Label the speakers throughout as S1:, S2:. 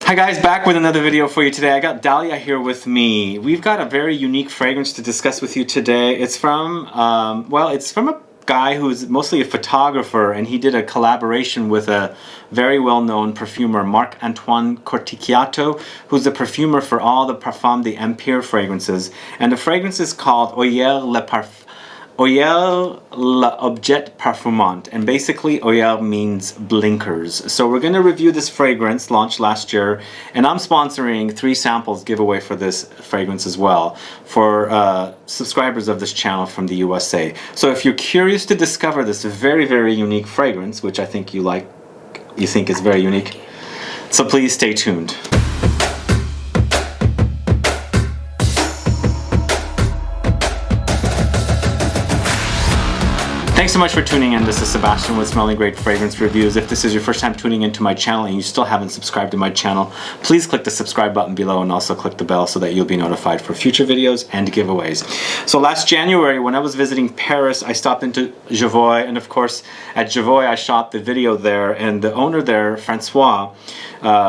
S1: Hi guys, back with another video for you today. I got Dalya here with me. We've got a very unique fragrance to discuss with you today. It's from, it's from a guy who's mostly a photographer, and he did a collaboration with a very well-known perfumer, Marc Antoine Corticchiato, who's the perfumer for all the Parfum the Empire fragrances. And the fragrance is called Oeilleres l'objet parfumant, and basically Oeilleres means blinkers. So we're going to review this fragrance launched last year, and I'm sponsoring 3 samples giveaway for this fragrance as well for subscribers of this channel from the USA. So if you're curious to discover this very, very unique fragrance, which I think you think is very unique, so please stay tuned. Thanks so much for tuning in. This is Sebastian with Smelling Great Fragrance Reviews. If this is your first time tuning into my channel and you still haven't subscribed to my channel, please click the subscribe button below and also click the bell so that you'll be notified for future videos and giveaways. So last January, when I was visiting Paris, I stopped into Javoy, and of course at Javoy I shot the video there, and the owner there, Francois,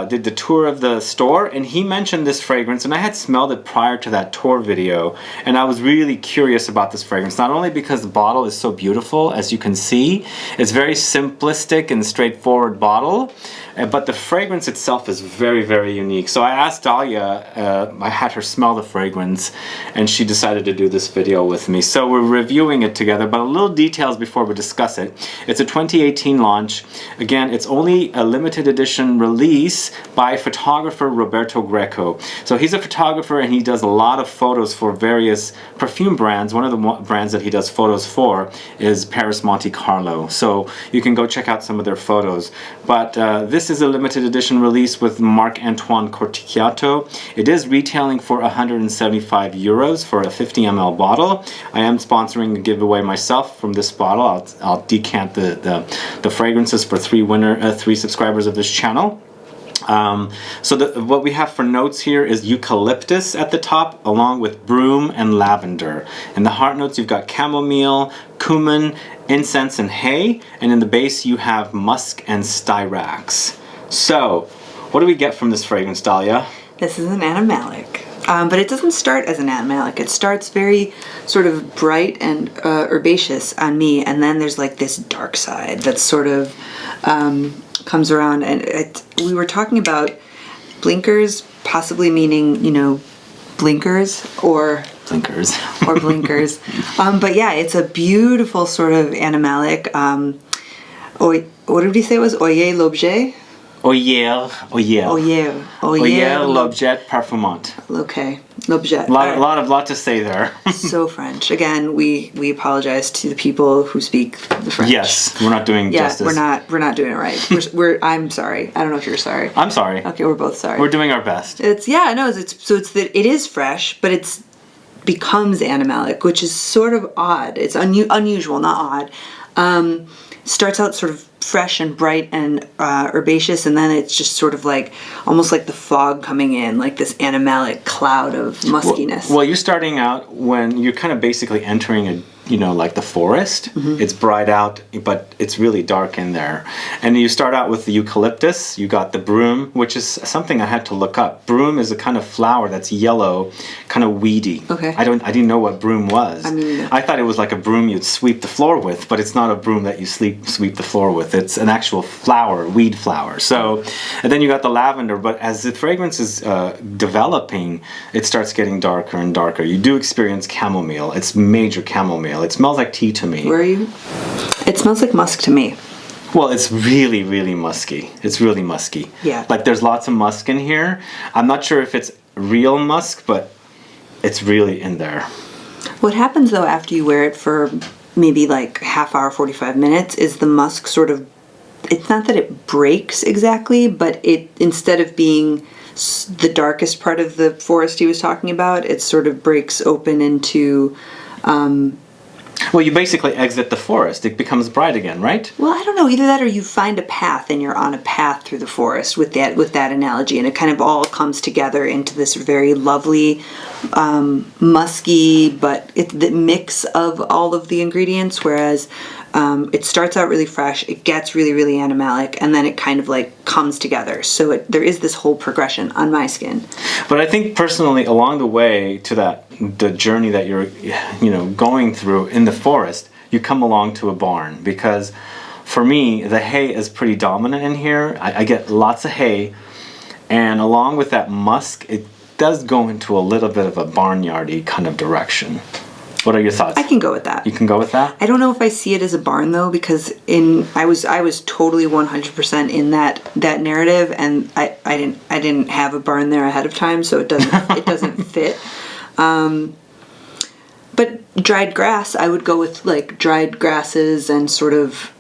S1: did the tour of the store, and he mentioned this fragrance, and I had smelled it prior to that tour video, and I was really curious about this fragrance, not only because the bottle is so beautiful, as you can see. It's very simplistic and straightforward bottle, but the fragrance itself is very, very unique. So I asked Dalya, I had her smell the fragrance, and she decided to do this video with me. So we're reviewing it together, but a little details before we discuss it. It's a 2018 launch. Again, it's only a limited edition release by photographer Roberto Greco. So he's a photographer, and he does a lot of photos for various perfume brands. One of the brands that he does photos for is Paris Monte Carlo. So you can go check out some of their photos. But this is a limited edition release with Marc Antoine Corticchiato. It is retailing for 175 euros for a 50 ml bottle. I am sponsoring a giveaway myself from this bottle. I'll decant the fragrances for 3 subscribers of this channel. What we have for notes here is Eucalyptus at the top, along with Broom and Lavender. In the heart notes, you've got Chamomile, Cumin, Incense, and Hay. And in the base, you have Musk and Styrax. So, what do we get from this fragrance, Dalya?
S2: This is an animalic. But it doesn't start as an animalic. It starts very sort of bright and herbaceous on me, and then there's like this dark side that sort of comes around, and we were talking about blinkers possibly meaning, you know, blinkers or blinkers. But yeah, it's a beautiful sort of animalic. What did we say it was? Oeilleres l'objet?
S1: Oeilleres l'objet parfumant.
S2: Okay, l'objet.
S1: Lot to say there.
S2: So French. Again, we apologize to the people who speak the French.
S1: Yes, we're not doing justice.
S2: We're not doing it right. I'm sorry. I don't know if you're sorry.
S1: I'm sorry.
S2: Okay, we're both sorry.
S1: We're doing our best.
S2: It is fresh, but it's becomes animalic, which is sort of odd. It's unusual, not odd. Starts out sort of fresh and bright and herbaceous, and then it's just sort of like almost like the fog coming in, like this animalic cloud of muskiness.
S1: Well, you're starting out when you're kind of basically entering like the forest. Mm-hmm. It's bright out, but it's really dark in there. And you start out with the eucalyptus. You got the broom, which is something I had to look up. Broom is a kind of flower that's yellow, kind of weedy.
S2: Okay.
S1: I didn't know what broom was. I thought it was like a broom you'd sweep the floor with, but it's not a broom that you sweep the floor with. It's an actual flower, weed flower. So, and then you got the lavender, but as the fragrance is developing, it starts getting darker and darker. You do experience chamomile. It's major chamomile. It smells like tea to me.
S2: Where are you? It smells like musk to me.
S1: Well, it's really, really musky. It's really musky.
S2: Yeah.
S1: Like there's lots of musk in here. I'm not sure if it's real musk, but it's really in there.
S2: What happens though after you wear it for maybe like half hour, 45 minutes is the musk sort of, it's not that it breaks exactly, but it, instead of being the darkest part of the forest he was talking about, it sort of breaks open into
S1: well, you basically exit the forest. It becomes bright again, right?
S2: Well, I don't know. Either that or you find a path and you're on a path through the forest with that analogy, and it kind of all comes together into this very lovely, musky, but it's the mix of all of the ingredients, whereas It starts out really fresh, it gets really, really animalic, and then it kind of like comes together. So there is this whole progression on my skin.
S1: But I think personally, along the way to the journey that you're, going through in the forest, you come along to a barn, because for me, the hay is pretty dominant in here. I get lots of hay, and along with that musk, it does go into a little bit of a barnyardy kind of direction. What are your thoughts?
S2: I can go with that.
S1: You can go with that?
S2: I don't know if I see it as a barn though, because I was totally 100% in that narrative, and I didn't have a barn there ahead of time, so it doesn't fit. But dried grass, I would go with like dried grasses and sort of.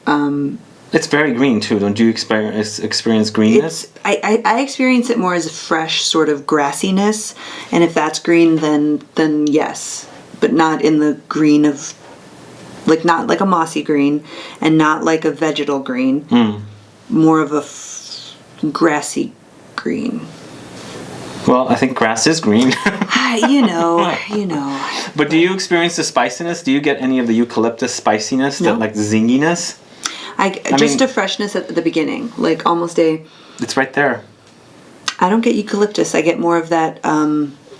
S1: It's very green too. Don't you experience greenness?
S2: I experience it more as a fresh sort of grassiness, and if that's green, then yes. But not in the green of, like, not like a mossy green, and not like a vegetal green. More of a grassy green.
S1: Well, I think grass is green.
S2: you know.
S1: But do you experience the spiciness? Do you get any of the eucalyptus spiciness,
S2: No.
S1: that like zinginess?
S2: Just a freshness at the beginning, like almost a.
S1: It's right there.
S2: I don't get eucalyptus. I get more of that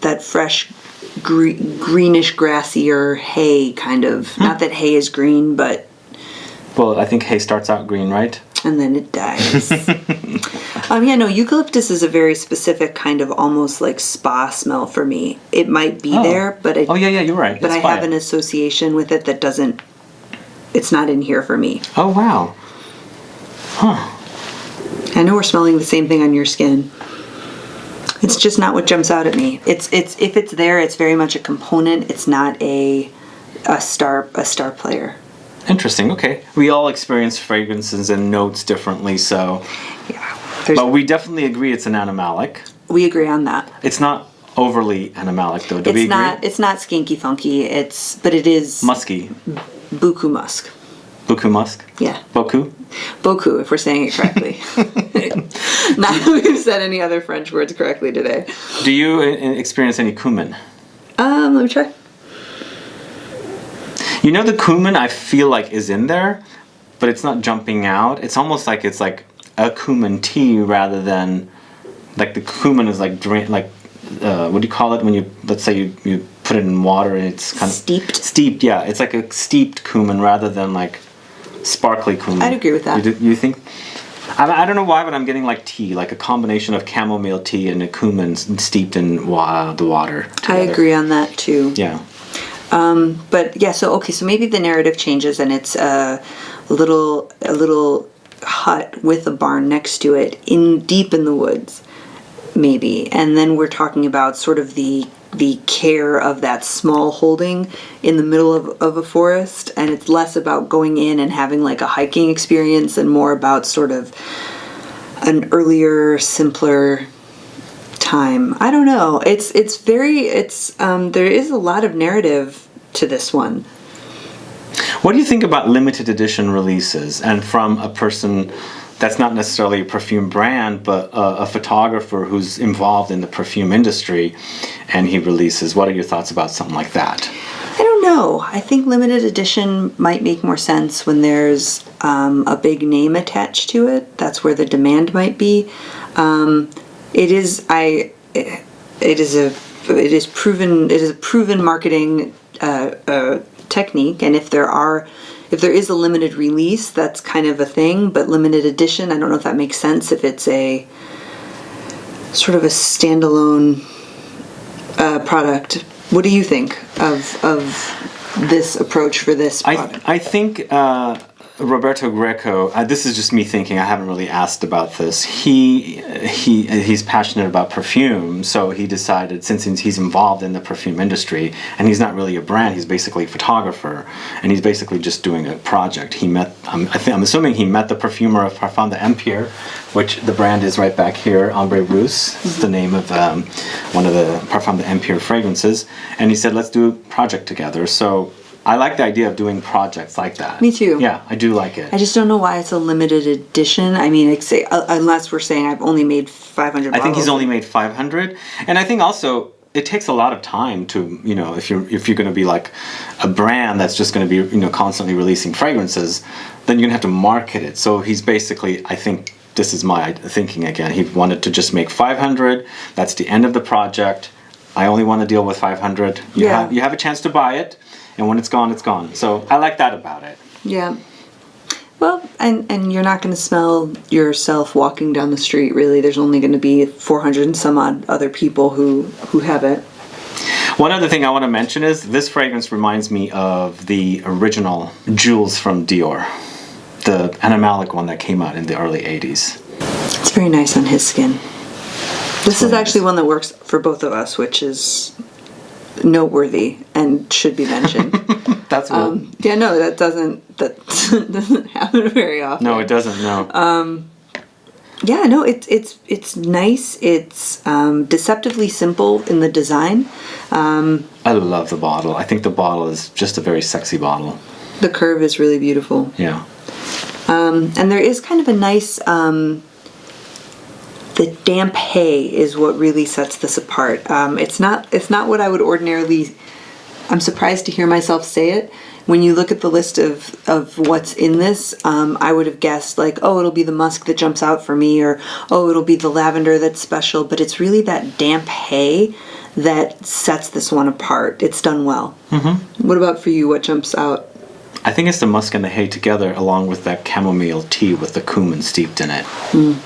S2: that fresh. Greenish, grassier hay kind of. Not that hay is green, but.
S1: Well, I think hay starts out green, right?
S2: And then it dies. Eucalyptus is a very specific kind of almost like spa smell for me. It might be there, but
S1: yeah, you're right.
S2: But I have an association with it that doesn't. It's not in here for me.
S1: Oh wow. Huh.
S2: I know we're smelling the same thing on your skin. It's just not what jumps out at me. It's if it's there, it's very much a component. It's not a star player.
S1: Interesting. Okay, we all experience fragrances and notes differently, so.
S2: Yeah.
S1: But we definitely agree it's an animalic.
S2: We agree on that.
S1: It's not overly animalic though. Do we agree?
S2: It's not skanky funky. But it is
S1: musky.
S2: Buku musk.
S1: Buku musk.
S2: Yeah.
S1: Boku.
S2: Boku, if we're saying it correctly. Not that we've said any other French words correctly today.
S1: Do you experience any cumin?
S2: Let me try.
S1: The cumin I feel like is in there, but it's not jumping out. It's almost like it's like a cumin tea rather than like the cumin is like what do you call it when let's say you put it in water and it's kind of steeped. Yeah, it's like a steeped cumin rather than like sparkly cumin.
S2: I'd agree with that.
S1: You think? I don't know why, but I'm getting like tea, like a combination of chamomile tea and a cumin steeped in the water together.
S2: I agree on that too.
S1: Yeah.
S2: But yeah, so maybe the narrative changes and it's a little hut with a barn next to it deep in the woods, maybe. And then we're talking about sort of the care of that small holding in the middle of a forest, and it's less about going in and having like a hiking experience and more about sort of an earlier, simpler time. I don't know. There is a lot of narrative to this one.
S1: What do you think about limited edition releases, and from a person that's not necessarily a perfume brand, but a photographer who's involved in the perfume industry, and he releases? What are your thoughts about something like that?
S2: I don't know. I think limited edition might make more sense when there's a big name attached to it. That's where the demand might be. It is a proven marketing technique, and if there is a limited release, that's kind of a thing. But limited edition, I don't know if that makes sense. If it's a sort of a standalone product, what do you think of this approach for this product?
S1: I think Roberto Greco. This is just me thinking. I haven't really asked about this. He's passionate about perfume, so he decided, since he's involved in the perfume industry, and he's not really a brand. He's basically a photographer, and he's basically just doing a project. He met. I'm assuming he met the perfumer of Parfum de Empire, which the brand is right back here. Ambre Rousse is the name of one of the Parfum de Empire fragrances, and he said, "Let's do a project together." So I like the idea of doing projects like that.
S2: Me too.
S1: Yeah, I do like it.
S2: I just don't know why it's a limited edition. I mean, unless we're saying I've only made 500 bottles.
S1: I think he's only made 500. And I think also it takes a lot of time to, you know, if you're going to be like a brand that's just going to be, you know, constantly releasing fragrances, then you're going to have to market it. So he's basically, I think, this is my thinking again, he wanted to just make 500. That's the end of the project. I only want to deal with 500. You have a chance to buy it, and when it's gone, it's gone. So I like that about it.
S2: Yeah. Well, and you're not going to smell yourself walking down the street, really. There's only going to be 400 and some odd other people who have it.
S1: One other thing I want to mention is this fragrance reminds me of the original Jules from Dior, the Aromatic one that came out in the early 80s.
S2: It's very nice on his skin. This is actually one that works for both of us, which is noteworthy and should be mentioned.
S1: That's cool.
S2: Yeah, no, that doesn't happen very often.
S1: No, it doesn't. No.
S2: Yeah, no, it's nice. It's deceptively simple in the design.
S1: I love the bottle. I think the bottle is just a very sexy bottle.
S2: The curve is really beautiful.
S1: Yeah.
S2: And there is kind of a nice. The damp hay is what really sets this apart. It's not what I would ordinarily. I'm surprised to hear myself say it. When you look at the list of what's in this, I would have guessed like, oh, it'll be the musk that jumps out for me, or oh, it'll be the lavender that's special. But it's really that damp hay that sets this one apart. It's done well. Mm-hmm. What about for you? What jumps out?
S1: I think it's the musk and the hay together, along with that chamomile tea with the cumin steeped in it. Mm.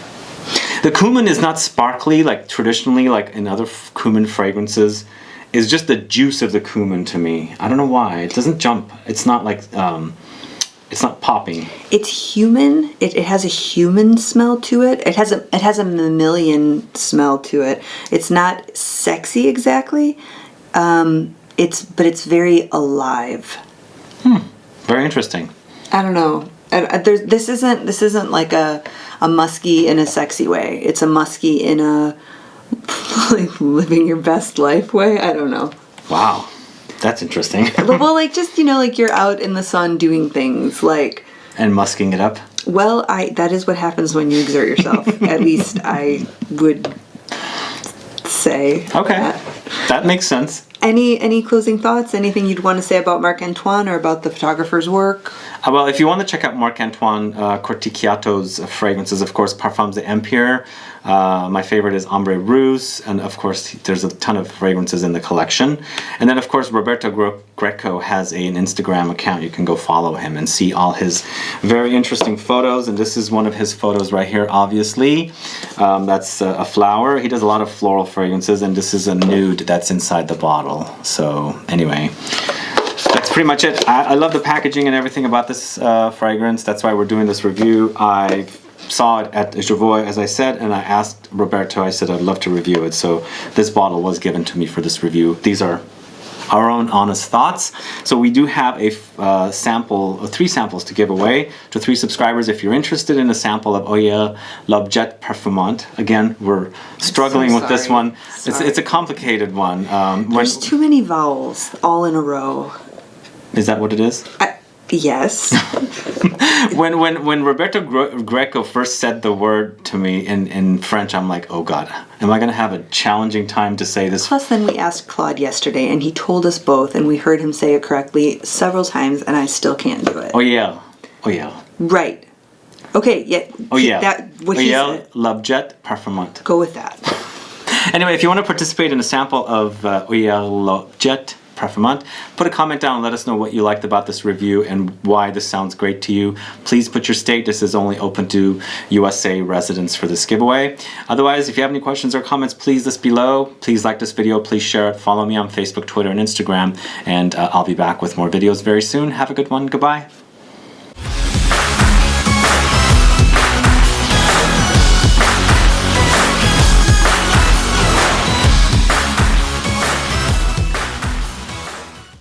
S1: The cumin is not sparkly like traditionally, like in other cumin fragrances. It's just the juice of the cumin to me. I don't know why. It doesn't jump. It's not like, it's not popping. It's
S2: human. It has a human smell to it. It has a mammalian smell to it. It's not sexy exactly. But it's very alive.
S1: Very interesting.
S2: I don't know. This isn't like a musky in a sexy way. It's a musky in a like living your best life way. I don't know.
S1: Wow, that's interesting.
S2: Well, like just like you're out in the sun doing things like
S1: and musking it up.
S2: Well, that is what happens when you exert yourself. At least I would say.
S1: Okay, that makes sense.
S2: Any closing thoughts? Anything you'd want to say about Marc Antoine or about the photographer's work?
S1: Well, if you want to check out Marc Antoine Corticchiato's fragrances, of course, Parfums d'Empire. My favorite is Ambre Rouge, and of course, there's a ton of fragrances in the collection. And then, of course, Roberto Greco has an Instagram account. You can go follow him and see all his very interesting photos. And this is one of his photos right here, obviously. That's a flower. He does a lot of floral fragrances, and this is a nude that's inside the bottle. So anyway, that's pretty much it. I love the packaging and everything about this fragrance. That's why we're doing this review. I saw it at Javoy, as I said, and I asked Roberto, I said I'd love to review it. So this bottle was given to me for this review. These are our own honest thoughts. So we do have a sample, 3 samples to give away to 3 subscribers. If you're interested in a sample of Oeilleres L'Objet Parfumant, again, we're struggling with this one. It's a complicated one.
S2: There's too many vowels all in a row.
S1: Is that what it is?
S2: Yes.
S1: when Roberto Greco first said the word to me in French, I'm like, oh God, am I going to have a challenging time to say this?
S2: Plus, then we asked Claude yesterday, and he told us both, and we heard him say it correctly several times, and I still can't do it.
S1: Oh yeah. Oh yeah.
S2: Right. Okay, yeah.
S1: Oh yeah.
S2: Oeilleres
S1: L'Objet Parfumant.
S2: Go with that.
S1: Anyway, if you want to participate in a sample of Oeilleres L'Objet Parfumant, put a comment down and let us know what you liked about this review and why this sounds great to you. Please put your state. This is only open to USA residents for this giveaway. Otherwise, if you have any questions or comments, please list below. Please like this video. Please share it. Follow me on Facebook, Twitter, and Instagram. And I'll be back with more videos very soon. Have a good one. Goodbye.